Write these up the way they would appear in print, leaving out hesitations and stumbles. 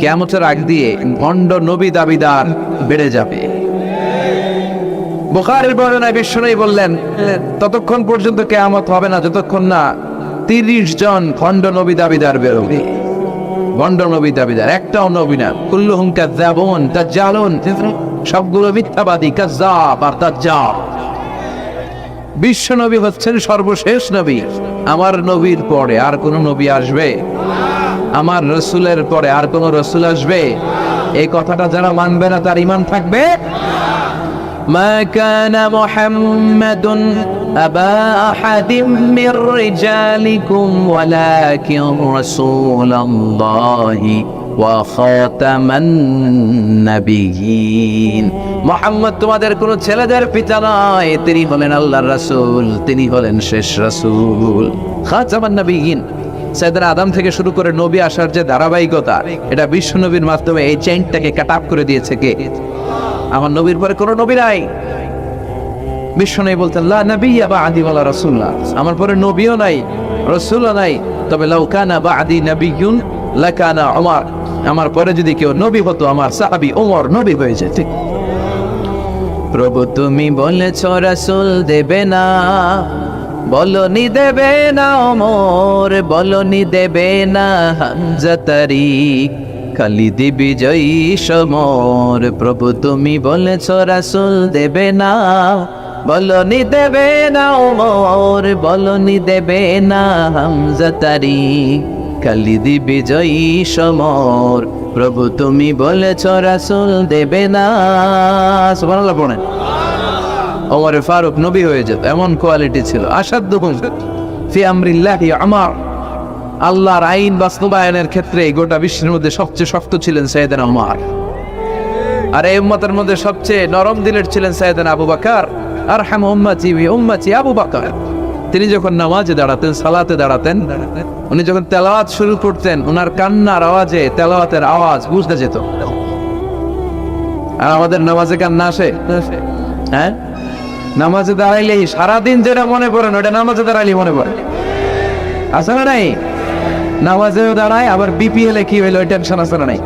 কিয়ামতের আগ দিয়ে ভণ্ড নবী দাবিদার বেড়ে যাবে। বুখারীর বর্ণনায় বিশ্বনবী বললেন, ততক্ষণ পর্যন্ত কিয়ামত হবে না যতক্ষণ না 30 জন ভণ্ড নবী দাবিদার বেরোবে। ভণ্ড নবী দাবিদার একটাও নবী না, কুল্লুহুম কাযযাবুন দাজ্জালুন, সবগুলো মিথ্যাবাদী, কাযযাব আর দাজ্জাল। বিশ্ব নবী হচ্ছেন সর্বশেষ নবী। আমার নবীর পরে আর কোন নবী আসবে? আমার রসুলের পরে আর কোন রসুল আসবে? এই কথাটা যারা মানবে না তার ঈমান থাকবে। মা কানা মুহাম্মাদুন আবা আহাদিম মির রিজালিকুম ওয়ালাকিন রাসূলুল্লাহি ওয়া খাতামান নাবিয়্যিন। মুহাম্মদ তোমাদের কোন ছেলেদের পিতা নয়, তিনি হলেন আল্লাহর রাসূল, তিনি হলেন শেষ রাসূল। খাতামান নাবিয়্যিন, সাইয়েদনা আদম থেকে শুরু করে নবী আসার যে ধারাবাহিকতা, এটা বিশ্ব নবীর মাধ্যমে এই চেইনটাকে কাট আপ করে দিয়েছে কে? আমার নবীর পরে কোনো নবী নাই। বিশ্ব নবী বলতেন, লা নাবিয়্যা বা'দি ওয়ালা রাসূলুল্লাহ, আমার পরে নবীও নাই, রাসূলও নাই, তবে লাউ কানা বা'দি নাবিয়্যুন লাকানা উমর, আমার পরে যদি কেউ নবী হতো আমার সাহাবী ওমর নবী হয়ে যেত। প্রভু তুমি বলেছ রাসূল দেবে না, বলনি দেবে না ওমর, বলনি দেবে না হামজা তারিক, খালিদ বিজয়ী সমর। প্রভু তুমি বলেছ রাসূল দেবে না, বলনি দেবে না ওমর, বলনি দেবে না হামজা তারিক, খালিদ বিজয়ী সমর। প্রভু তুমি বলেছ রাসূল দেবে না। সুবহানাল্লাহ পড়েন। ওমর ফারুক নবী হয়ে যেত, এমন কোয়ালিটি ছিল। আসাদুহুম ফি আমরিল্লাহি উমর, আল্লাহর আইন বাস্তবায়নের ক্ষেত্রে গোটা বিশ্বের মধ্যে সবচেয়ে শক্ত ছিলেন সাইয়েদনা উমর। আর এই উম্মতের মধ্যে সবচেয়ে নরম দিলের ছিলেন সাইয়েদনা আবু বকর। আরহামু উম্মতি বি উম্মতি আবু বকর। তিনি যখন নামাজে দাঁড়াতেন, সালাতে দাঁড়াতেন, উনি যখন তেলাওয়াত শুরু করতেন, ওনার কান্নার আওয়াজে তেলাওয়াতের আওয়াজ বুঝতে যেত। আর আমাদের নামাজে কান্না আসে? হ্যাঁ, নামাজে দাঁড়াইলেই সারাদিন যেটা মনে পড়ে না ওটা নামাজে দাঁড়াইলেই মনে পড়ে। আছে না নাই? নামাজেও দাঁড়ায়, আবার বিপিএল এ কি হইলো ওই টেনশন আছে না নাই?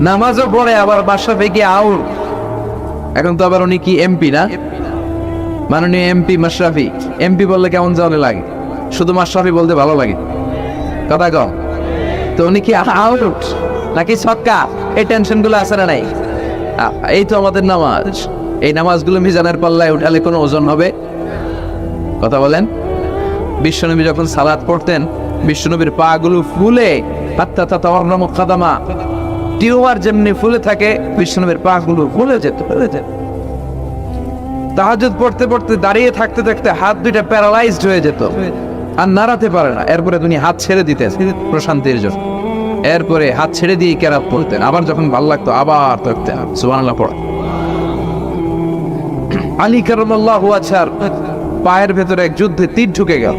নামাজও পড়ে, আবার বাসা থেকে আউট। এখন তো আবার উনি কি এমপি না, মাননীয় এমপি মাশরাফি। এমপি বললে কেমন জানে লাগে? শুধু মাশরাফি বলতে ভালো লাগে, কথা কম। তো উনি কি আউট নাকি ছক্কা, এই টেনশন গুলো আছে না নাই? এই তো আমাদের নামাজ। এই নামাজগুলো মিজানের পাল্লায় উঠালে কোনো ওজন হবে? কথা বলেন। বিশ্বনবী যখন সালাত পড়তেন, বিশ্বনবীর পা গুলো ফুলে, হাত্তা তাতাওয়াররামু কাদামা, টিউমার যেমনি ফুলে থাকে, বিশ্বনবীর পা গুলো ফুলে যেত। তাহাজ্জুদ পড়তে পড়তে দাঁড়িয়ে থাকতে থাকতে হাত দুইটা প্যারালাইজড হয়ে যেত, আর নাড়াতে পারে না। এরপরে তিনি হাত ছেড়ে দিতেন প্রশান্তির জন্য। এরপরে হাত ছেড়ে দিয়ে কেরাত পড়তেন, আবার যখন ভালো লাগতো আবার থাকতেন। সুবহানাল্লাহ পড়া। আলী কারামাল্লাহু ওয়াজহার পায়ের ভেতরে এক যুদ্ধে তীর ঢুকে গেল।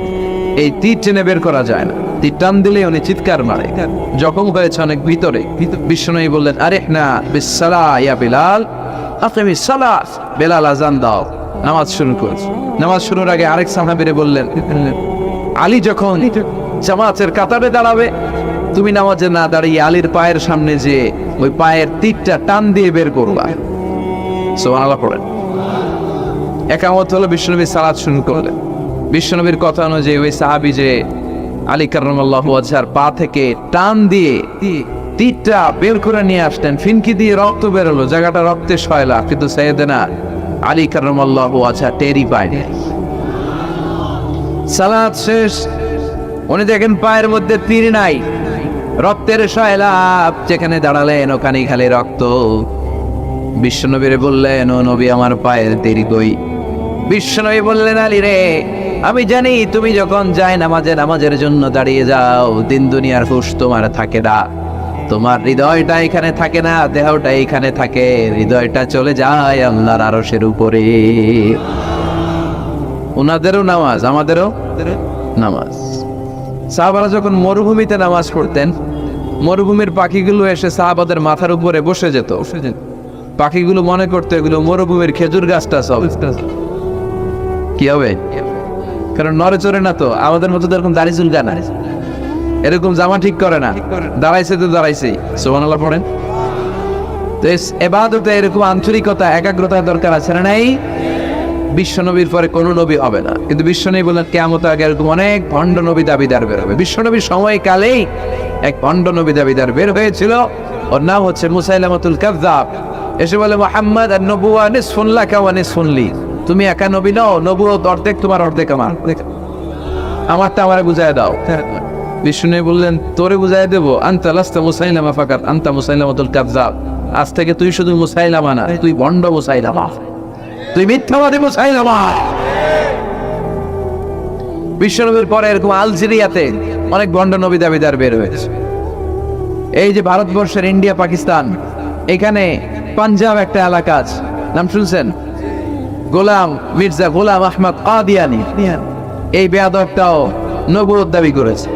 এই তীর টেনে বের করা যায় না, তীর টান দিলে উনি চিৎকার মারে, জখম হয়েছে অনেক ভিতরে। বিশ্বনবী বললেন, আরিহনা বিসসালাহ ইয়া বিলাল, আকিমিস সালাত, বেলাল আযান দাও, নামাজ শুরু কর। নামাজ শুরুর আগে আরেক সাহাবীরে বললেন, আলী যখন জামাতের কাতারে দাঁড়াবে, তুমি নামাজে না দাঁড়িয়ে আলীর পায়ের সামনে যে ওই পায়ের তীরটা টান দিয়ে বের করবা। সুবহানাল্লাহ পড়েন। একামত হলো, বিশ্বনবী সালাত শুরু করলেন। বিশ্বনবীর কথা অনুযায়ী ওই সাহাবী যে আলী কারামাল্লাহু ওয়াজহার পা থেকে টান দিয়ে তীরটা বের করে নিয়ে আসতেন, ফিনকি দিয়ে রক্ত বেরোলো, জায়গাটা রক্তে সয়লা, কিন্তু সাইয়েদনা আলী কারামাল্লাহু ওয়াজহা টেরি পায়নি। সালাত শেষ, উনি দেখেন পায়ের মধ্যে তীর নাই, রক্তের সয়লাব, যেখানে দাঁড়ালেন ওখানে খালি রক্ত। বিশ্বনবীরে বললেন, ও নবী আমার পায়ের তীর কই? বিশ্বনবী বললেন, আলী রে, আমি জানি তুমি যখন যায় নামাজের জন্য দাঁড়িয়ে যাও, দিন দুনিয়ার হুঁশ তোমার থাকে না, তোমার হৃদয়টা এখানে থাকে না, দেহটা এখানে থাকে, হৃদয়টা চলে যায় আল্লাহর আরশের উপরে। ওনাদেরও নামাজ, আমাদেরও নামাজ। সাহাবারা যখন মরুভূমিতে নামাজ পড়তেন, মরুভূমির পাখিগুলো এসে সাহাবাদের মাথার উপরে বসে যেত। পাখিগুলো মনে করতো এগুলো মরুভূমির খেজুর গাছটা সব। কি হবে? কারণ নড়ে চড়ে না তো, আমাদের মতো এরকম দাড়ি চুলকা না, এরকম জামা ঠিক করে না, দাঁড়াইছে তো দাঁড়াইছে। সুবহানাল্লাহ পড়েন। তো ইবাদতে এরকম আন্তরিকতা, একাগ্রতার দরকার আছে না নাই? বিশ্বনবীর পরে কোনো নবী হবে না, কিন্তু বিশ্বনবী বললেন কিয়ামত আগে এরকম অনেক ভণ্ড নবী দাবিদার বের হবে। বিশ্বনবীর সময়কালেই এক ভণ্ড নবী দাবিদার বের হয়েছিল, ওর নাম হচ্ছে মুসাইলামাতুল কাযযাব। এসে বলে, মুহাম্মদ আন-নবুওয়া নিসফুন লাকা ওয়া নিসফুন লি, তুমি একা নবী নও, নবুয়ত অর্ধেক তোমার অর্ধেক আমার, আমারটা আমারে বুঝায় দাও। বিষ্ণু বললেন, তোরে বুঝাই দেবো? আনতা লাস্তা মুসাইলামা ফাকাত, আনতা মুসাইলামাতুল কাযযাব। আজ থেকে তুই শুধু মুসাইলামা না, তুই ভণ্ড মুসাইলামা, তুই মিথ্যাবাদী মুসাইলামা। বিশ্বনবীর পরে এরকম আলজেরিয়াতে অনেক ভণ্ড নবী দাবিদার বের হয়েছে। এই যে ভারতবর্ষের ইন্ডিয়া পাকিস্তান, এখানে পাঞ্জাব একটা এলাকা আছে, নাম শুনছেন? গোলাম মির্জা গোলাম আহমদ কাদিয়ানি, এই বেয়াদবটাও নবুয়ত দাবি করেছে।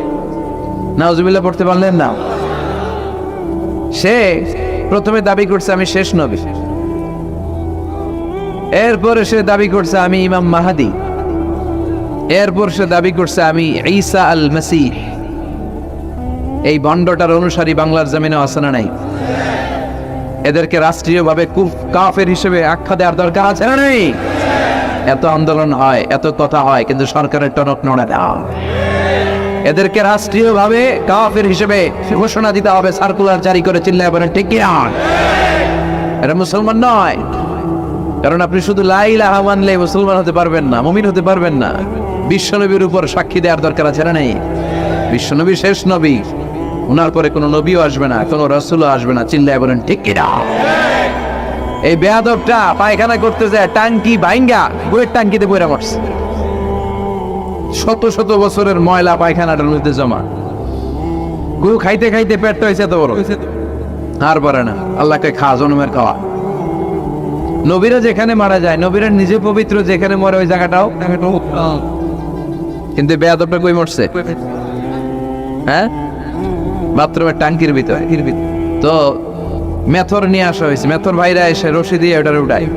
নাউজুবিল্লাহ পড়তে পারলেন না? সে প্রথমে দাবি করছে আমি শেষ নবী, এরপরে সে দাবি করছে আমি ইমাম মাহাদি, এরপর সে দাবি করছে আমি ঈসা আল মাসীহ। এই ভণ্ডটার অনুসারী বাংলার জমিনে আছে না নাই? এদেরকে রাষ্ট্রীয়ভাবে কাফের হিসেবে আখ্যা দেওয়ার দরকার আছে না নেই? এত আন্দোলন হয়, এত কথা হয়, কিন্তু সরকারের টনক নড়ে না। এদেরকে রাষ্ট্রীয়ভাবে কাফের হিসেবে ঘোষণা দিতে হবে, সার্কুলার জারি করে চিল্লায় বলেন ঠিক কি না? এটা মুসলমান নয়। কারণ আপনি শুধু লা ইলাহা মানলে মুসলমান হতে পারবেন না, মুমিন হতে পারবেন না। বিশ্বনবীর উপর সাক্ষী দেওয়ার দরকার আছে না নেই? বিশ্বনবী শেষ নবী, ওনার পরে কোনো নবীও আসবে না, কোনো রাসূলও আসবে না। চিল্লায় বলেন ঠিক কি না? এই বেয়াদবটা পায়খানা করতে যায় টাঙ্কি ভাঙ্গা বইয়ের টাঙ্কিতে বইরা মরছে। শত শত বছরের ময়লা পায়খানাটার মধ্যে জমা, গু খাইতে খাইতে পেটটা হয়েছে এত বড়, আর পারে না। আল্লাহকে খা, জনমের খাওয়া। নবীরা যেখানে মারা যায়, নবীরা নিজে পবিত্র, যেখানে মরে ওই জায়গাটাও, কিন্তু বেয়াদবটা কই মরছে? হ্যাঁ, বাথরুমের টাঙ্কির ভিতরে। তো মেথর নিয়ে আসা হয়েছে, মেথর ভাইরা এসে রশি দিয়ে ওটার উঠায়।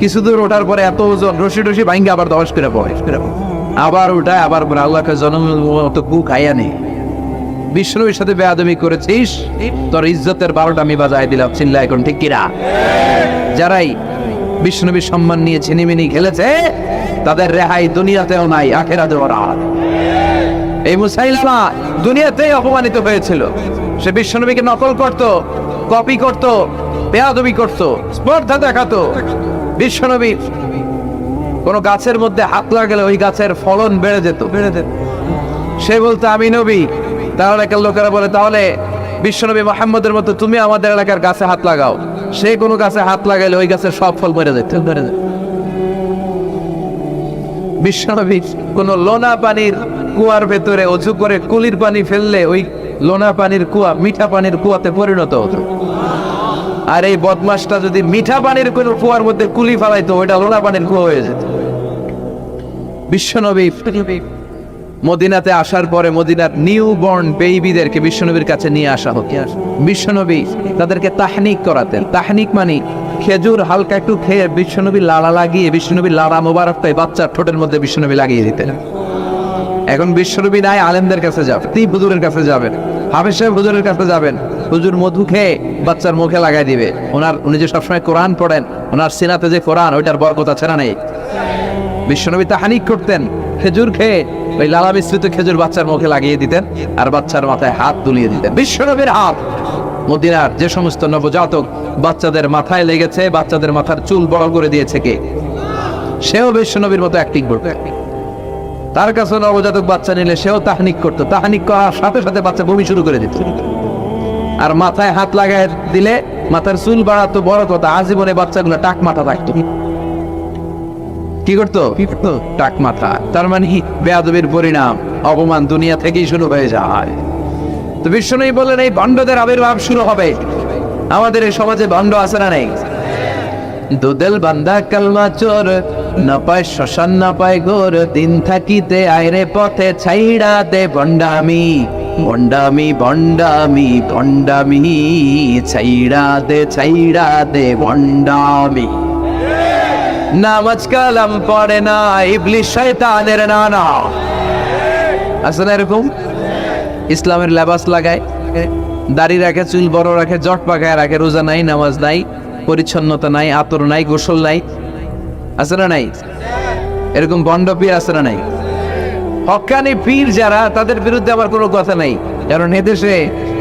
কিছু দূর ওঠার পরে এত ওজন, রশি টসি ভাঙ্গে আবার দশ করে পড়ে, আবার উঠায়, আবার আল্লাহকে জনমের মতো গু খাইয়া নেই। বিষ্ণুর সাথে বেয়াদবি করেছিস, তোর ইজ্জতের 12টা আমি বাজায় দিলাম। চিল্লা এখন ঠিক কিনা? যারাই বিষ্ণুবীর সম্মান নিয়ে ছিনিমিনি খেলেছে, তাদের রেহাই দুনিয়াতেও নাই, আখিরাতেও না। এই মুসাইলামা দুনিয়াতেই অপমানিত হয়েছিল। সে বিশ্বনবীকে নকল করত, কপি করত, বেয়াদবি করত, স্পর্ধা দেখাতো। বিশ্বনবী কোন গাছের মধ্যে হাত লাগালে ওই গাছের ফলন বেড়ে যেত। সে বলতো আমি নবী। তার এলাকার লোকেরা বলে, তাহলে বিশ্বনবী মুহাম্মদের মতো তুমি আমাদের এলাকার গাছে হাত লাগাও। সে কোনো গাছে হাত লাগাইলে ওই গাছের সব ফল মরে যেত। বিশ্বনবী কোন লোনা পানির কুয়ার ভেতরে অজু করে কুলির পানি ফেললে ওই লোনা পানির কুয়া মিঠা পানির কুয়াতে পরিণত হতো। আর এই বদমাসটা যদি মিঠা পানির কোন কুয়ার মধ্যে কুলি ফেলাইতো, ওইটা লোনা পানির কুয়া হয়ে যেত। বিশ্বনবী মদিনাতে আসার পরে মদিনার নিউ বর্ন বেবিদেরকে বিশ্বনবীর কাছে নিয়ে আসা হতো। বিশ্বনবী তাদেরকে তাহনিক করাতেন। তাহনিক মানে খেজুর হালকা একটু খেয়ে বিশ্বনবী লাড়া লাগিয়ে, বিশ্বনবী লাড়া মোবারকটাই বাচ্চার ঠোঁটের মধ্যে বিশ্বনবী লাগিয়ে দিতেন। এখন বিশ্বনবী নাই, আলেমদের কাছে যাবেন, তি হুজুরের কাছে যাবেন, হাফেজ সাহেব হুজুরের কাছে যাবেন। হুজুর মধু খেয়ে বাচ্চার মুখে লাগাই দিবে। উনি যে সবসময় কোরআন পড়েন, ওনার সিনাতে যে কোরআন, ওইটার বরকত আছে না নেই? বিশ্বনবী তাহনিক করতেন, খেজুর খেয়ে ওই লালা মিশ্রিত খেজুর বাচ্চার মুখে লাগিয়ে দিতেন, আর বাচ্চার মাথায় হাত তুলিয়ে দিতেন। বিশ্বনবীর হাত মদিনার যে সমস্ত নবজাতক বাচ্চাদের মাথায় লেগেছে, বাচ্চাদের মাথার চুল বড় করে দিয়েছে কে? সেও বিশ্বনবীর মতো অ্যাক্টিং করতো। তার কাছে নবজাতক বাচ্চা নিলে সেও তাহনিক করতো। তাহনিক করার সাথে সাথে বাচ্চা বমি শুরু করে দিত। আর মাথায় হাত লাগায় দিলে মাথার চুল বাড়াতো, বড় কথা আজীবনে বাচ্চাগুলো টাক মাথা থাকতো। কি করতো? টাক মাথা। তার মানে বেয়াদবির পরিণাম, অপমান দুনিয়া থেকেই শুরু হয়ে যায়। তো বিশ্বনবী বললেন এই ভণ্ডদের আবির্ভাব শুরু হবে। আমাদের এই সমাজে ভণ্ড আছে না নেই? দুদেল বান্দা কালমা চোর, না পায় শ্মশান না পায় গোর, দিন থাকিতে আইরে পথে ছাইড়া দে ভণ্ডামি, ভণ্ডামি ভণ্ডামি ভণ্ডামি, ছাইড়া দে ভণ্ডামি। নামাজ কালাম পড়ে না, ইবলিস শয়তানের নানা। আছে না এরকম? ইসলামের লেবাস লাগায়, দাড়ি রাখে, চুল বড় রাখে, জট পাকায় রাখে, রোজা নাই, নামাজ নাই, পরিচ্ছন্নতা নাই, আতর নাই, গোসল নাই, আছে না নাই? এরকম বন্ড পীর আছে না নাই? হক্কানি পীর যারা, তাদের বিরুদ্ধে আমার কোনো কথা নাই, কারণ এদেশে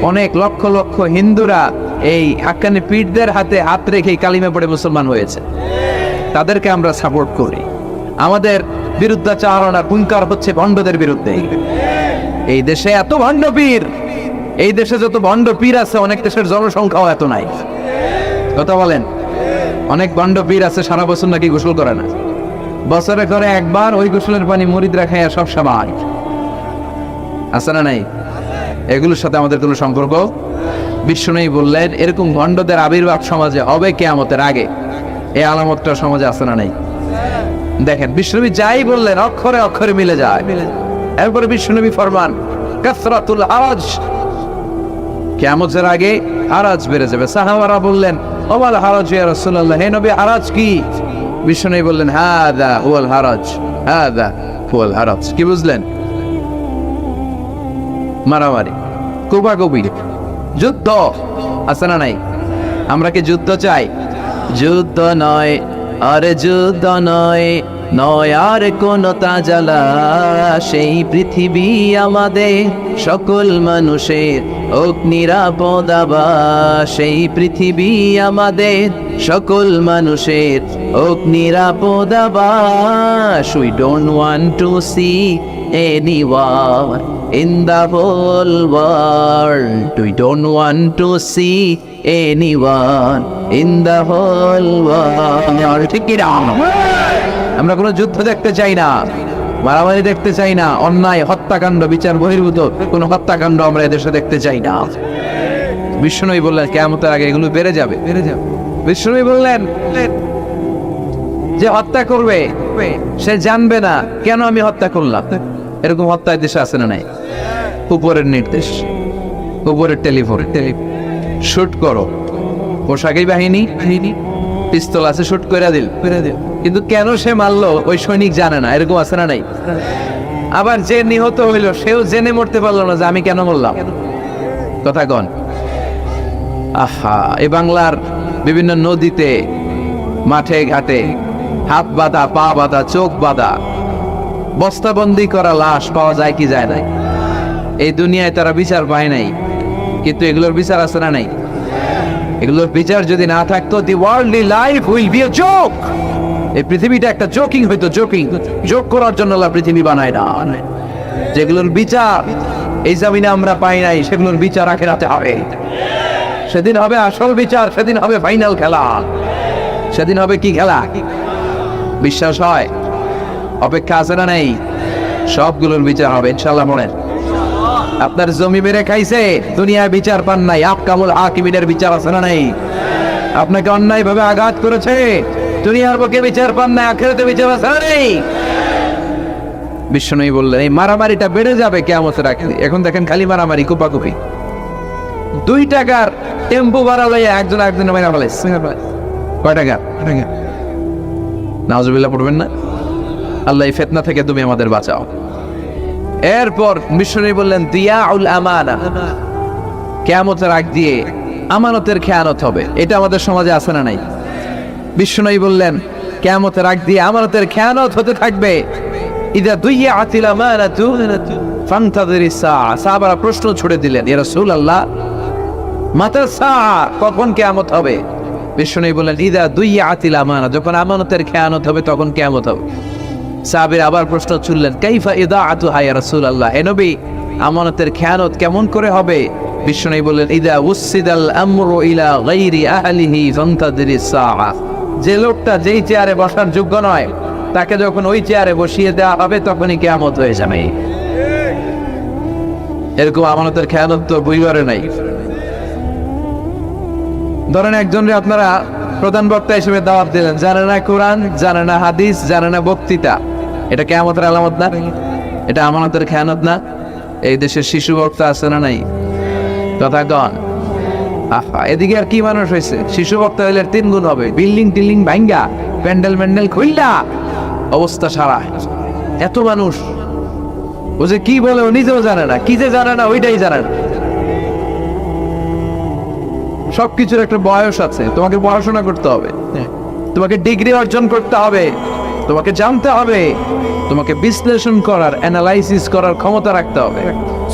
অনেক লক্ষ লক্ষ হিন্দুরা এই হাক্কানি পীরদের হাতে হাত রেখে কালিমা পড়ে মুসলমান হয়েছে। তাদেরকে আমরা সাপোর্ট করি। আমাদের বিরুদ্ধাচারণার হুঙ্কার হচ্ছে ভণ্ডদের বিরুদ্ধে। এই দেশে এত ভণ্ড পীর, এই দেশে যত ভণ্ড পীর আছে, অনেক দেশের জনসংখ্যাও এত নাই। কথা বলেন, অনেক ভণ্ড পীর আছে সারা বছর নাকি গোসল করে না, বছরে করে একবার, ওই গোসলের পানি মুরিদরা খায় সব সময়, আছে না নাই? এগুলোর সাথে আমাদের কোনো সম্পর্ক। বিশ্বনবী বললেন এরকম ভণ্ডদের আবির্ভাব সমাজে হবে কিয়ামতের আগে। এই আলামতটা সমাজে আছে না নাই? দেখেন বিশ্বনবী যাই বললেন অক্ষরে অক্ষরে মিলে যায়। এরপরে বিশ্বনবী ফরমান কাসরাতুল হারাজ, কিয়ামতের আগে হারাজ বেড়ে যাবে। সাহাবারা বললেন ওমাল হারাজ ইয়া রাসূলুল্লাহ, হে নবী হারাজ কি? বিশ্বনবী বললেন হাদা হুয়াল হারাজ, হাদা হুয়াল হারাজ। কি বুঝলেন? মারামারি, কোপাকুপি, যুদ্ধ, আছে না নাই? আমরা কি যুদ্ধ চাই? যুদ্ধ নয় আরে যুদ্ধ নয়, নয় আর কোন তাজালা, সেই পৃথিবী আমাদের সকল মানুষের হোক নিরাপদ আবাস, সেই পৃথিবী আমাদের সকল মানুষের হোক নিরাপদ আবাস। We don't want to see any war in the whole world. We don't want to see anyone in the whole world. ঠিক কি না? আমরা কোনো যুদ্ধ দেখতে চাই না, মারামারি দেখতে চাই না, অন্যায় হত্যাকাণ্ড, বিচার বহির্ভূত কোনো হত্যাকাণ্ড আমরা এদেশে দেখতে চাই না। বিশ্বনবী বললেন কিয়ামতের আগে এগুলো বেড়ে যাবে, বেড়ে যাবে। বিশ্বনবী বললেন যে হত্যা করবে সে জানবে না কেন আমি হত্যা করলাম। এরকম হত্যা দেশে আছে না নাই? উপরের নির্দেশ, উপরের টেলিফোন, শুট করো, পোশাকি বাহিনী, পিস্তল আছে, শুট করে দিল, কিন্তু কেন সে মারলো ওই সৈনিক জানে না। এরকম আছে না নাই? আবার যে নিহত হইল সেও জেনে মরতে পারলো না যে আমি কেন মরলাম। কথা কন। আহা, এই বাংলার বিভিন্ন নদীতে, মাঠে ঘাটে হাত বাঁধা, পা বাঁধা, চোখ বাঁধা, বস্তাবন্দি করা লাশ পাওয়া যায় কি যায় না? এই দুনিয়ায় তারা বিচার পায় নাই, কিন্তু এগুলোর বিচার আছে না নাই? এগুলোর বিচার যদি না থাকতো, the worldly life will be a joke. এই পৃথিবীটা একটা জোকিং হইতো, জোকিং। জোক করার জন্য আল্লাহ পৃথিবী বানায় না। যেগুলোর বিচার এই জমিনে আমরা পাই নাই, সেগুলোর বিচার আখিরাতে হবে। সেদিন হবে আসল বিচার, সেদিন হবে ফাইনাল খেলা। সেদিন হবে কি খেলা? বিশ্বাস হয়? অপেক্ষা আছে না নেই? সবগুলোর বিচার হবে ইনশাআল্লাহ। বলেন, আপনার জমি মেরে খাইছে, দুনিয়ায় বিচার পান নাই, আহকামুল হাকিমিনের বিচার আছে না নাই? আপনাকে অন্যায় ভাবে আঘাত করেছে, দুনিয়ার বুকে বিচার পান নাই, আখিরাতে বিচার আছে না নেই? বিশ্বনবী বললেন এই মারামারিটা বেড়ে যাবে কিয়ামতের আগে। এখন দেখেন খালি মারামারি, কোপাকুপি। 2 টাকার টেম্পো ভাড়া লইয়া একজন আরেকজনের মাইরা ফেলাইছে। কয় টাকা? নাউজুবিল্লাহ পড়বেন না? আল্লাহ এই ফিতনা থেকে তুমি আমাদের বাঁচাও। এরপর বিশ্বনবী বললেন দিয়াউল আমানা, কিয়ামতের আগ দিয়ে আমানতের খেয়ানত হবে। এটা আমাদের সমাজে আছে না নাই? বিশ্বনবী বললেন কিয়ামতের আগ দিয়ে আমানতের খেয়ানত হতে থাকবে। ইদা দুইয়াতিল আমানাতু ফান্তাযিরিস সাআ। সাহাবারা প্রশ্ন ছুড়ে দিলেন, ইয়া রাসূলুল্লাহ মাতা সাআ, কখন কিয়ামত হবে? বিশ্বনবী বললেন ইদা দুইয়াতিল আমানা, যখন আমানতের খেয়ানত হবে তখন কিয়ামত হবে। সাহাবীরা আবার প্রশ্ন ছুড়লেন কাইফা ইদাআতুহা ইয়া রাসূলুল্লাহ, হে নবী আমানতের খেয়ানত কেমন করে হবে? বিশ্বনবী বললেন ইদা উসসিদাল আমরু ইলা গায়রি আহলিহি ফান্তাযিরিস সাআ। যে লোকটা যেই চেয়ারে বসার যোগ্য নয়, তাকে যখন ওই চেয়ারে বসিয়ে দেওয়া হবে তখনই কিয়ামত হয়ে যাবে। এরকম আমানতের খেয়ানত তো বুঝবারে নাই। ধরেন একজনরে আপনারা প্রধান বক্তা হিসেবে দাওয়াত দিলেন, জানে না কোরআন, জানে না হাদিস, জানে না বক্তৃতা। এটা কিয়ামতের আলামত না? এটা আমানতের খেয়ানত না? এই দেশের শিশু বক্তা আছে না নাই? কথা কন। আহা, এদিকে আর কি মানুষ হয়েছে? শিশু বক্তা হইলে 3 গুণ হবে। বিল্ডিং টিল্ডিং ভাঙ্গা, প্যান্ডেল ম্যান্ডেল খুইলা অবস্থা সারা। এত মানুষ ও যে কি বলে ও নিজেও জানে না, কি যে জানে না ওইটাই জানে না। সবকিছুর একটা বয়স আছে, তোমাকে পড়াশোনা করতে হবে, তোমাকে ডিগ্রি অর্জন করতে হবে, তোমাকে জানতে হবে, তোমাকে বিশ্লেষণ করার, অ্যানালাইসিস করার ক্ষমতা রাখতে হবে।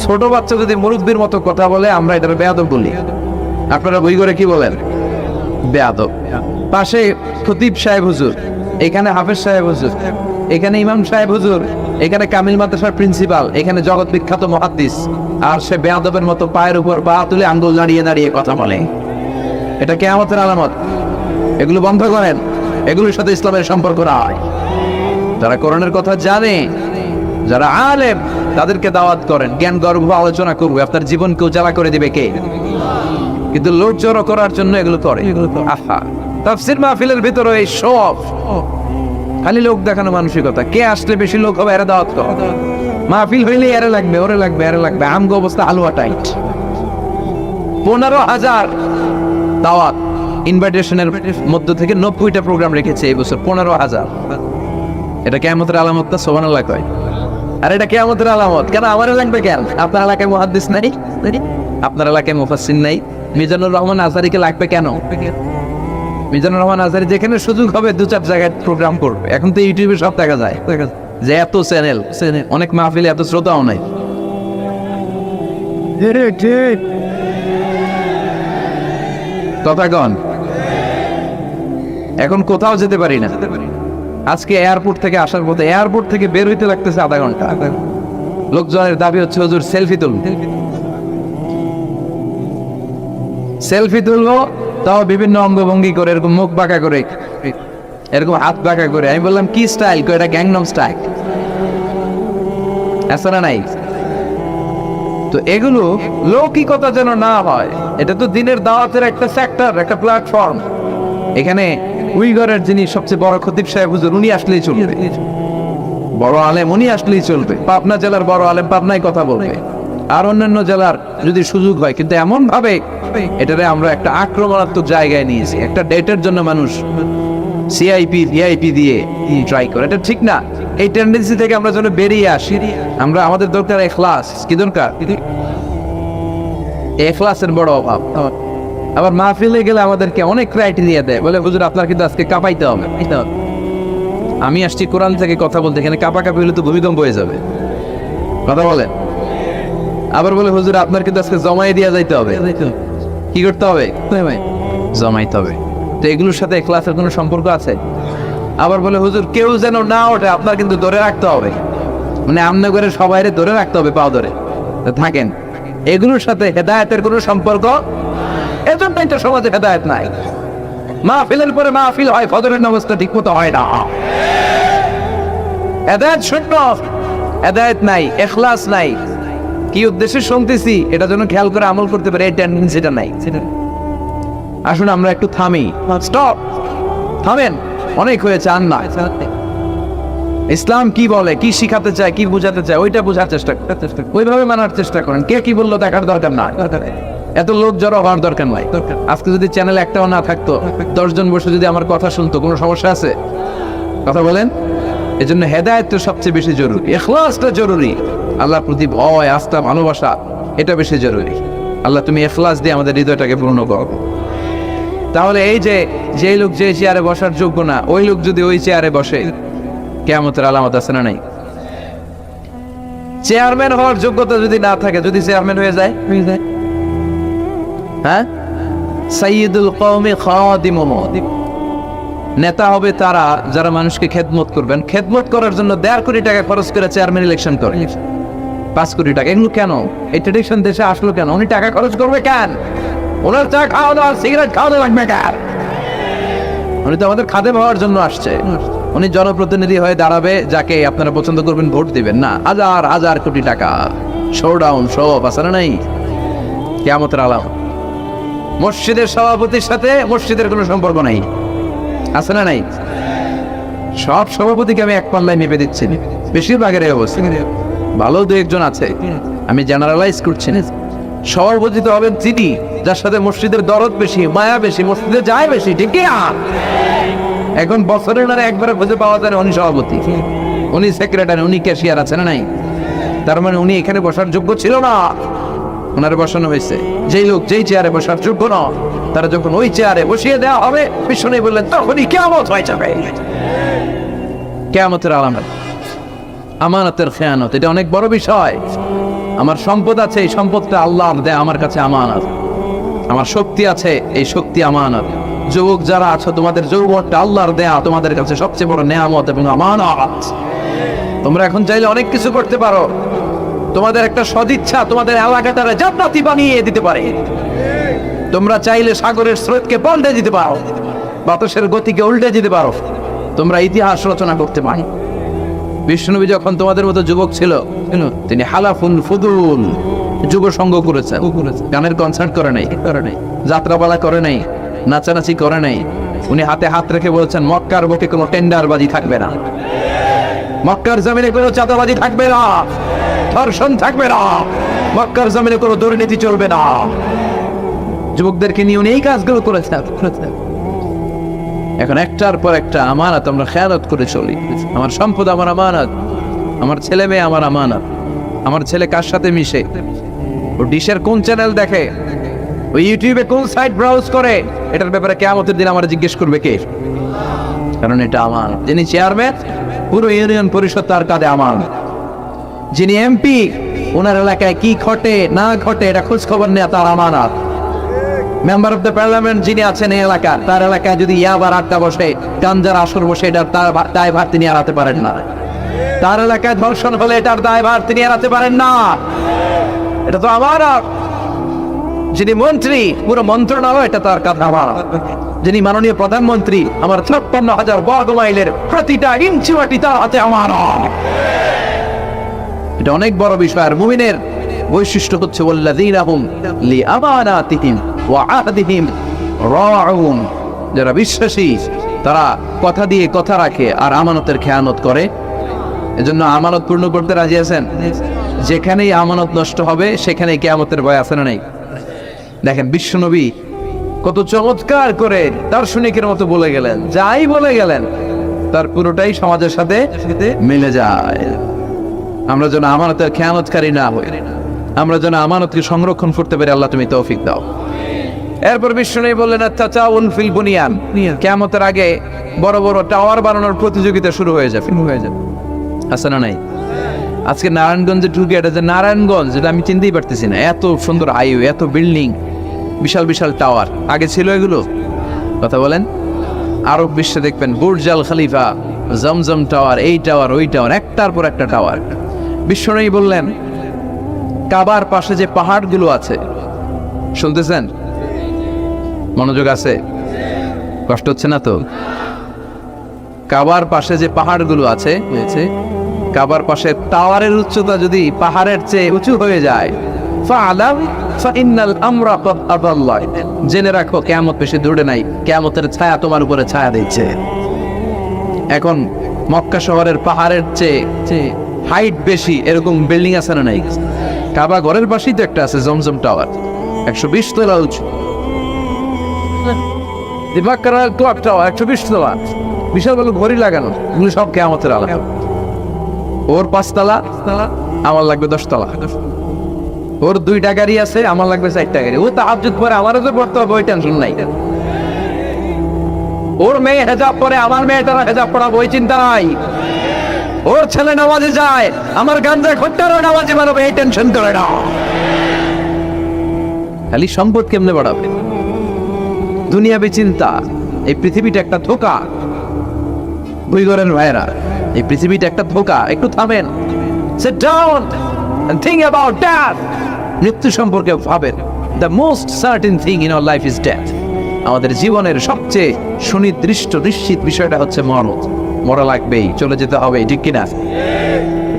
ছোট বাচ্চা যদি মুরব্বির মতো কথা বলে আমরা এটা বেয়াদব বলি। আপনারা বই করে কি বলেন? বেয়াদব। পাশে খতিব সাহেব হুজুর, এখানে হাফেজ সাহেব হুজুর, এখানে ইমাম সাহেব হুজুর, এখানে কামিল মাদ্রাসার প্রিন্সিপাল, এখানে জগৎ বিখ্যাত মুহাদ্দিস, আর সে বেয়াদবের মতো পায়ের উপর পা তুলে আঙ্গুল দাঁড়িয়ে দাঁড়িয়ে কথা বলে। এটা কিয়ামতের আলামত। এগুলো বন্ধ করেন, এগুলোর সাথে ইসলামের সম্পর্ক নাই। যারা কোরআনের কথা জানে, যারা আলেম, তাদেরকে দাওয়াত করেন, জ্ঞান গর্ভ আলোচনা করবো, আপনার জীবনকে উজালা করে দিবে কে? কিন্তু লোক জড়ো করার জন্য এগুলো করে। আহা, তাফসীর মাহফিলের ভিতরে এই সব খালি লোক দেখানো মানসিকতা। কে আসলে বেশি লোক হবে এরা দাওয়াত কর। মাহফিল হইলে এরা লাগবে, ওরে লাগবে, এরা লাগবে। আমগো অবস্থা হালুয়া টাইট। 15,000 দাওয়াত ইনভাইটেশনের মধ্য থেকে 90টা প্রোগ্রাম রেখেছে এই বছর। 15,000। এটা কিয়ামতের আলামত না? সুবহানাল্লাহ কয়। আর এটা কিয়ামতের আলামত কেন? আমারও লাগবে কেন? আপনার এলাকায় মুহাদ্দিস নাই? আপনার এলাকায় মুফাসসির নাই? মিজানুর রহমান আজহারীকে লাগবে কেন? মিজানুর রহমান আজহারী যেখানে সুযোগ হবে 2-4 জায়গায় প্রোগ্রাম করবে। এখন তো ইউটিউবে সব দেখা যায় যে এত চ্যানেল, অনেক মাহফিলে এত শ্রোতাও নাই। কথা কন। এখন কোথাও যেতে পারি না। আজকে এয়ারপোর্ট থেকে আসার পথে, এয়ারপোর্ট থেকে বের হইতে লাগতেছে আধা ঘন্টা। লোকজনের দাবি হচ্ছে হুজুর সেলফি তুলুন, সেলফি তুলবো, তাও বিভিন্ন অঙ্গভঙ্গি করে, এরকম মুখ বাঁকা করে, এরকম হাত বাঁকা করে। আমি বললাম কি স্টাইল? এটা গ্যাংনম স্টাইল। আসলে নাই তো এগুলো লৌকিকতা যেন না হয়। এটা তো দিনের দাওয়াতের একটা সেক্টর, একটা প্ল্যাটফর্ম। এখানে উইগরের যিনি সবচেয়ে বড় খতিব সাহেব হুজুর, উনি আসলেই চলবে। বড় আলেম উনি আসলেই চলবে। পাবনা জেলার বড় আলেম পাবনায় কথা বলবে, আর অন্যান্য জেলার যদি সুযোগ হয়। কিন্তু এমন ভাবে এটারে আমরা একটা আক্রমণাত্মক জায়গায় নিয়েছি। একটা ডেটের জন্য মানুষ সিআইপি ভিআইপি দিয়ে ট্রাই করে, এটা ঠিক না। এই টেন্ডেন্সি থেকে আমরা যেন বেরিয়ে আসি। আমরা আমাদের দরকার ইখলাস। কি দরকার? ইখলাসের বড় অভাব। আবার মাহফিলে গেলে আমাদেরকে অনেক ক্রাইটেরিয়া দেয়, বলে হুজুর আপনার কিন্তু আজকে কাঁপাইতে হবে। আমি আসছি কোরআন থেকে কথা বলতে, এখানে কাঁপাকাঁপি হলে তো ভূমিকম্প হয়ে যাবে। কথা বলেন। আবার বলে হুজুর আপনার কিন্তু আজকে জমাই দিয়া যাইতে হবে। কি করতে হবে? জমাইতে হবে। তো এগুলোর সাথে ইখলাসের কোনো সম্পর্ক আছে? আবার বলে হুজুর কেউ যেন না ওঠে, আপনার কিন্তু ধরে রাখতে হবে। মানে আমনে করে সবাই ধরে রাখতে হবে, পাও ধরে থাকেন। এগুলোর সাথে হেদায়েতের কোনো সম্পর্ক? এজন্যই তো সমাজে হেদায়েত নাই। মাহফিলের পরে মাহফিল হয়, ফজরের নামাজটা ঠিক মতো হয় না। হেদায়েত শূন্য, হেদায়েত নাই, ইখলাস নাই। কি উদ্দেশ্যে শুনতেছি এটা যেন খেয়াল করে আমল করতে পারে, এই টেন্ডেন্সিটা নাই। আসুন আমরা একটু থামি। স্টপ, থামেন। অনেক হয়েছে, আর না। ইসলাম কি বলে, কি শিখাতে চায়, কি বোঝাতে চায়, ওইটা বোঝার চেষ্টা করেন, ওইভাবে মানার চেষ্টা করেন। কে কি বললো দেখার দরকার নাই। এত লোক জড়ো হওয়ার দরকার নাই। আজকে যদি চ্যানেল একটাও না থাকতো, 10 জন বসে যদি আমার কথা শুনতো, কোনো সমস্যা আছে? কথা বলেন। এজন্য হেদায়েতটা সবচেয়ে বেশি জরুরি, ইখলাসটা জরুরি। আল্লাহর প্রতি ভয়, আস্থা, ভালোবাসা, এটা বেশি জরুরি। আল্লাহ তুমি ইখলাস দিয়ে আমাদের হৃদয়টাকে পূর্ণ করো। তাহলে এই যে লোক যে চেয়ারে বসার যোগ্য না, ওই লোক যদি ওই চেয়ারে বসে, কিয়ামতের আলামত আছে না নাই? চেয়ারম্যান হওয়ার যোগ্যতা যদি না থাকে, যদি চেয়ারম্যান হয়ে যায়, হ্যাঁ, সাইয়্যিদুল কওমি খাদিমুহুম, নেতা হবে তারা যারা মানুষকে খেদমত করবেন। খেদমত করার জন্য 1.5 কোটি টাকা খরচ করে চেয়ারম্যান ইলেকশন করে। 5 কোটি টাকা। এগুলো কেন? এই ট্রেডিশন দেশে আসলো কেন? উনি টাকা খরচ করবে কেন? ওনার চা খাওয়া দাওয়া, সিগারেট খাওয়া লাগবে কেন? উনি তো আমাদের খাদেম হওয়ার জন্য আসছে। উনি জনপ্রতিনিধি হয়ে দাঁড়াবে, যাকে আপনারা পছন্দ করবেন ভোট দিবেন না। হাজার হাজার কোটি টাকা, শোডাউন, সব আছে না নাই? কিয়ামতের আলামত। মসজিদের সভাপতির সাথে মসজিদের কোনো সম্পর্ক নাই, আছে না নাই? সব সভাপতিকে আমি এক পাল্লায় মেপে দিচ্ছি, বেশিরভাগের এই অবস্থা। ভালো 2-1 জন আছে, আমি জেনারেলাইজ করছি না। সভাপতি তো হবেন তিনি যার সাথে মসজিদের দরদ বেশি, মায়া বেশি, মসজিদে যায় বেশি। ঠিক না? এখন বছরের না একবারে খুঁজে পাওয়া যায় উনি সভাপতি, উনি সেক্রেটারি, উনি ক্যাশিয়ার, আছে না নাই? তার মানে উনি এখানে বসার যোগ্য ছিল না, ওনারে বসানো হয়েছে। যেই লোক যেই চেয়ারে বসার যোগ্য না, তারা যখন ওই চেয়ারে বসিয়ে দেওয়া হবে, বিষ্ণু বললেন তখনই কিয়ামত হয়ে যাবে। কিয়ামতের আলামত আমানতের খেয়ানত, এটা অনেক বড় বিষয়। আমার সম্পদ আছে, এই সম্পদটা আল্লাহর দেয়া আমার কাছে আমানত। আমার শক্তি আছে, এই শক্তি আমানত। যুবক যারা আছো, তোমাদের যৌবনটা আল্লাহর দেয়া তোমাদের কাছে সবচেয়ে বড় নেয়ামত এবং আমানত। তোমরা এখন চাইলে অনেক কিছু করতে পারো। তোমাদের একটা সদিচ্ছা তোমাদের এলাকাটারে জান্নাতি বানিয়ে দিতে পারে। তোমরা চাইলে সাগরের স্রোতকে পাল্টে দিতে পারো, বাতাসের গতিকে উল্টে দিতে পারো। তোমরা ইতিহাস রচনা করতে পারো। বিষ্ণুনবী যখন তোমাদের মতো যুবক ছিল, তিনি হালাফুল ফুদুল যুব সঙ্গ করেছেন। গানের কনসার্ট করে নাই, যাত্রাপালা করে নাই, নাচানাচি করে নাই। উনি হাতে হাত রেখে বলেছেন মক্কার বুকে কোনো টেন্ডারবাজি থাকবে না, মক্কার জমিনে কোনো চাঁদাবাজি থাকবে না, ধর্ষণ থাকবে না, মক্কার জমিনে কোনো দুর্নীতি চলবে না। যুবকদেরকে নিয়ে উনি এই কাজগুলো করেছেন। এখন একটার পর একটা আমানত আমরা খেয়ালত করে চলি। আমার সম্পদ আমার আমানত, আমার ছেলে মেয়ে আমার আমানত। আমার ছেলে কার সাথে মিশে, ও ডিশের কোন চ্যানেল দেখে, ও ইউটিউবে কোন সাইট ব্রাউজ করে, এটার ব্যাপারে কিয়ামতের দিন আমার জিজ্ঞেস করবে কে? কারণ এটা আমার। যিনি চেয়ারম্যান, পুরো ইউনিয়ন পরিষদ তার কাঁধে আমার। যিনি এমপি, ওনার এলাকায় কি ঘটে না ঘটে এটা খোঁজ খবর নেওয়া তার আমানত। মেম্বার অফ দ্য পার্লামেন্ট যিনি আছেন এই এলাকা, তার এলাকায় যদি ইয়াবার আড্ডা বসে, গাঞ্জার আসর বসে, এটার তার দায়ভার তিনি এড়াতে পারেন না। তার এলাকায় ধর্ষণ হলে এটার দায়ভার তিনি এড়াতে পারেন না। এটা তো আমানত। যিনি মন্ত্রী, পুরো মন্ত্রণালয় এটা তার কাঁধে আমানত। যিনি মাননীয় প্রধানমন্ত্রী, আমার ৫৬,০০০ বর্গ মাইলের প্রতিটা ইঞ্চি মাটি তার হাতে আমানত। এটা অনেক বড় বিষয়। আর মুমিনের বৈশিষ্ট্য হচ্ছে ওয়াল্লাযীনা হুম লিআমানাতিহিম ওয়া আহদিহিম রাউন। যারা বিশ্বাসী তারা কথা দিয়ে কথা রাখে আর আমানতের খেয়ানত করে। এজন্য আমানত পূর্ণ করতে রাজি আছেন? যেখানেই আমানত নষ্ট হবে সেখানেই কিয়ামতের ভয় আছে না নাই? দেখেন বিশ্বনবী কত চমৎকার করে দার্শনিকের মতো বলে গেলেন, যাই বলে গেলেন তার পুরোটাই সমাজের সাথে মিলে যায়। আমরা যেন আমানতের খেয়ানতকারী না হই, আমরা যেন আমানতকে সংরক্ষণ করতে পারি। আল্লাহ তুমি তৌফিক দাও। এরপর বিষ্ণু বললেন তাতাউন ফিল বুনিয়ান, কিয়ামতের আগে বড় বড় টাওয়ার বানানোর প্রতিযোগিতা শুরু হয়ে যাবে। আছে না নাই? আজকে নারায়ণগঞ্জে ঢুকে, এটা যে নারায়ণগঞ্জ যেটা আমি চিনতেই পারতেছি না। এত সুন্দর হাইওয়ে, এত বিল্ডিং, বিশাল বিশাল টাওয়ার। আগে ছিল এগুলো? কথা বলেন। আরব বিশ্বে দেখবেন বুর্জ আল খলিফা, জমজম টাওয়ার, এই টাওয়ার ওই টাওয়ার, একটার পর একটা টাওয়ার। বিশ্বনবী বললেন কাবার পাশে যে পাহাড়গুলো আছে, শুনতেছেন? মনোযোগ আছে? কষ্ট হচ্ছে না তো? কাবার পাশে যে পাহাড়গুলো আছে, কাবার পাশে টাওয়ারের উচ্চতা যদি পাহাড়ের চেয়ে উঁচু হয়ে যায়, ফাআলাম ফাইন্নাল আমরা ক্বাদ আদাল্লাহ, জেনে রাখো কিয়ামত বেশি দূরে নাই, কিয়ামতের ছায়া তোমার উপরে ছায়া দিচ্ছে। এখন মক্কা শহরের পাহাড়ের চেয়ে হাইট বেশি এরকম বিল্ডিং আছে না নাই? কাবা ঘরের পাশেই তো একটা আছে জমজম টাওয়ার, 120 তলা উঁচু। মক্কার ক্লক টাওয়ার 120 তলা, বিশাল বড় ঘড়ি লাগানো। এগুলো সব কিয়ামতের আলামত। ওর 5 তলা, আমার লাগবে 10 তলা। ওর 2টা গাড়ি আছে, আমার লাগবে 4টা গাড়ি। ও তাহাজ্জুদ পরে আমারও তো পড়তে হবে, ওই টেনশন নাই। ওর মেয়ে হেজাব পরে, আমার মেয়েটারা হেজাব পড়াবো, ওই চিন্তা নাই। ওর ছেলে নামাজে যায়, আমার গাঞ্জা খোট্টারও নামাজে বানাবো, এই টেনশন করে না। খালি সম্পদ কেমনে বাড়াবে, দুনিয়াবি চিন্তা। এই পৃথিবীটা একটা ধোঁকা। বুইগরের ভাইরা, এই পৃথিবীটা একটা ধোঁকা। একটু থামেন, sit down and think about death. মৃত্যু সম্পর্কে ভাবেন। The most certain thing in our life is death. আমাদের জীবনের সবচেয়ে সুনির্দিষ্ট নিশ্চিত বিষয়টা হচ্ছে মরণ। মরা লাগবেই, চলে যেতে হবে, ঠিক কিনা?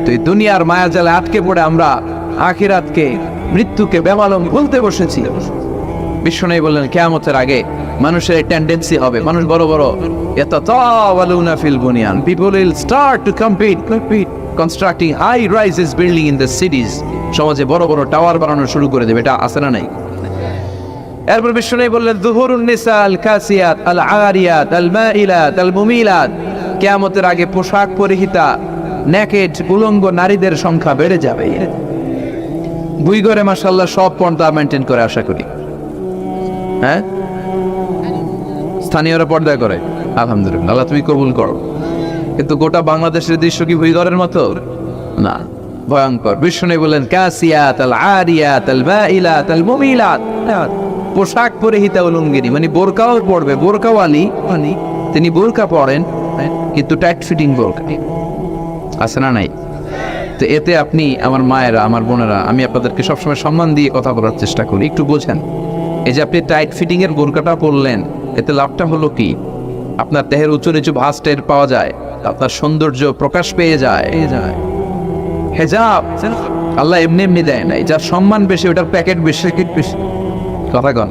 তো এই দুনিয়ার মায়াজালে আটকে পড়ে আমরা আখিরাতকে, মৃত্যুকে বেমালুম ভুলতে বসেছি। বিষ্ণু বললেন কিয়ামতের আগে মানুষের টেন্ডেন্সি হবে, মানুষ বড় বড় ইয়াতাতাওয়ালুনা feel বুনিয়ান, people will start to compete constructing high rises building in the cities. সমাজে বড় বড় টাওয়ার বানানো শুরু করে দেবে। এটা আছে না নাই? এরপর বিষ্ণু বললেন যুহুরুন নিসা আল কাসিয়াত আল আরিয়াত আল মাইলাত আল মুমিলাত, কিয়ামতের আগে পোশাক পরিহিতা নেকেড উলঙ্গ নারীদের সংখ্যা বেড়ে যাবে। বুইগরে মাশাআল্লাহ সব পর্দা মেনটেন করে, আশা করি। হ্যাঁ, স্থানীয়রা পর্দা করে, আলহামদুলিল্লাহ, আল্লাহ তুমি কবুল করো। কিন্তু গোটা বাংলাদেশের দৃশ্য কি বুইগরের মতো? না, ভয়ঙ্কর। বিষ্ণু বলেন কাসিয়াত আল আরিয়াত আল বাইলাত আল মুমিলাত, পোশাক পরিহিতা উলঙ্গিনী, মানে বোরকাও পড়বে, বোরকাওয়ালি, মানে তিনি বোরকা পড়েন কিন্তু টাইট ফিটিং বোরকা, আছে না নাই? তো এতে আপনি, আমার মায়েরা, আমার বোনেরা, আমি আপনাদেরকে সবসময় সম্মান দিয়ে কথা বলার চেষ্টা করি, একটু বোঝেন। এই যে আপনি টাইট ফিটিং এর বোরকাটা পরলেন, এতে লাভটা হলো কি? আপনার দেহের উঁচু নিচু ভাঁজ টের পাওয়া যায়, আপনার সৌন্দর্য প্রকাশ পেয়ে যায়। হেজাব আল্লাহ এমনি এমনি দেয় নাই, যার সম্মান বেশি ওটার প্যাকেট বেশি, কথা কন।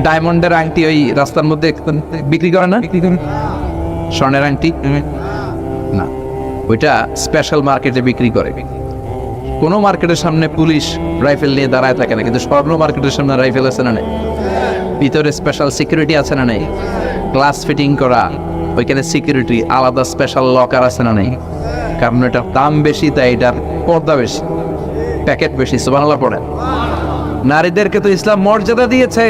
ডায়মন্ডের আংটি ওই রাস্তার মধ্যে বিক্রি করে না, স্বর্ণের আংটি না, ওইটা স্পেশাল মার্কেটে বিক্রি করে। কোনো মার্কেটের সামনে পুলিশ রাইফেল নিয়ে দাঁড়ায় থাকে না, কিন্তু স্বর্ণ মার্কেটের সামনে রাইফেল আছে না নেই? ভিতরে স্পেশাল সিকিউরিটি আছে না নেই? গ্লাস ফিটিং করা, ওইখানে সিকিউরিটি আলাদা, স্পেশাল লকার আছে না নেই? কারণ এটার দাম বেশি, তাই এটার পর্দা বেশি, প্যাকেট বেশি। সুবহানাল্লাহ পড়ে। নারীদেরকে তো ইসলাম মর্যাদা দিয়েছে।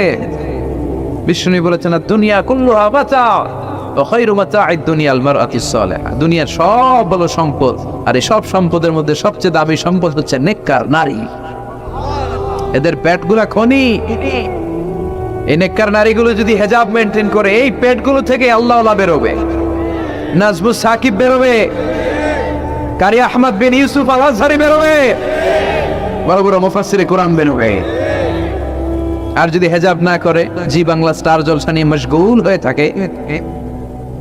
বিষ্ণু বলেছেন দুনিয়া কুল্লুহা মাতা ওয়া খায়রু মাতা'আদ দুনিয়াল মারআতিস সালিহা। দুনিয়ার সব বড় সম্পদ, আর এই সব সম্পদের মধ্যে সবচেয়ে দামি সম্পদ হচ্ছে নেককার নারী। এদের পেটগুলা খনি। এই নেককার নারীগুলো যদি হেজাব মেনটেন করে, এই পেটগুলো থেকে আল্লাহওয়ালা বেরোবে, নাজমুস সাকিব বেরোবে, কারি আহমদ বিন ইউসুফ আল আজহারি বেরোবে, বড় বড় মুফাসসিরে কোরআন বেরোবে। আর যদি হেজাব না করে, জি বাংলা স্টার জলসা নিয়ে মশগুল হয়ে থাকে,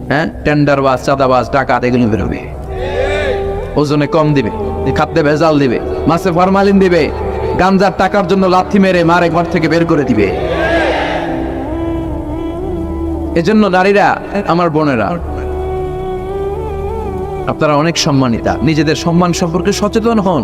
হ্যাঁ, টেন্ডারবাজ, চাঁদাবাজ, ডাকাত, এগুলো বেরোবে। ওজনে কম দিবে, খাদ্যে ভেজাল দিবে, মাছে ফরমালিন দিবে, গাঞ্জার টাকার জন্য লাথি মেরে মারে ঘর থেকে বের করে দিবে। এজন্য নারীরা, আমার বোনেরা, আপনারা অনেক সম্মানিতা, নিজেদের সম্মান সম্পর্কে সচেতন হন।